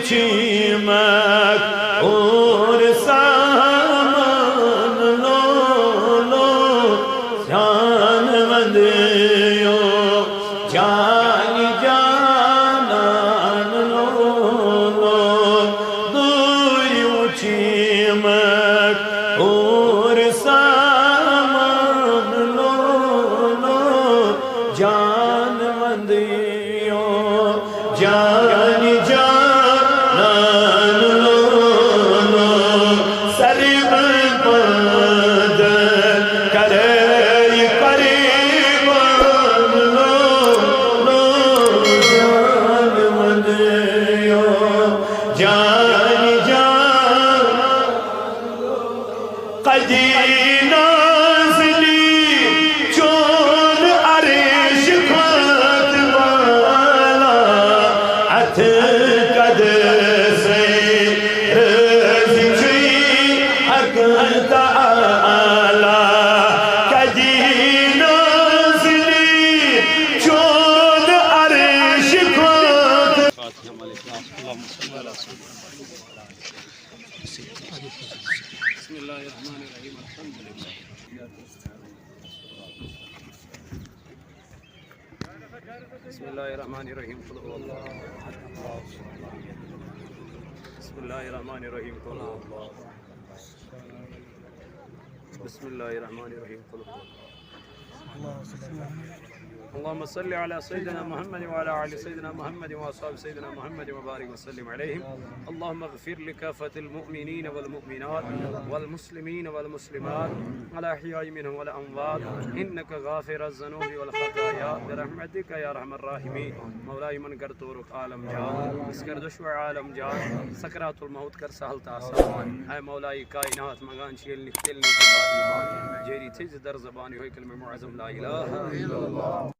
चीमक और सामान लो लो जान वंदियो जान जानान लो लो दुई चीमक और सामान लो लो जान वंदियो जान जानान लो लो सरब पद करे परिवान लो लो जान वंदियो जान जान कदी नाज़ली चोर अरिश खात वाला अथ कद से रज़ी हक ताला कदी नाज़ली चोर अरिश खात बिस्मिल्लाहिर्रहमानिर्रहीम बिस्मिल्लाहिर्रहमानिर्रहीम बिस्मिल्लाहिर्रहमानिर्रहीम अल्लाहुम्मा सल्लि अला सय्यिदिना मुहम्मद व अला आलि सय्यिदिना मुहम्मद व अस्हाबि सय्यिदिना मुहम्मद व बारिक व सल्लिम अलैहिम अल्लाहुम्मा इग़फिर लिकाफ़तिल मुअमिनीन वल मुअमिनात वल मुस्लिमीन वल मुस्लिमात अल अहयाइ मिनहुम वल अमवात इन्नका गाफ़िरुज़ ज़ुनूबि वल ख़ताया बिरहमतिका या अरहमर राहिमीन मौलाई मन कर तोरुक आलम जान इसकर दुश्मन आलम जान सकरातुल मौत कर सहल आसान ऐ मौलाई कायनात मगान चेल निकल ईमान जेरी थिज दर ज़बानी होय कलमे मुअज़्ज़म ला इलाहा इल्लल्लाह।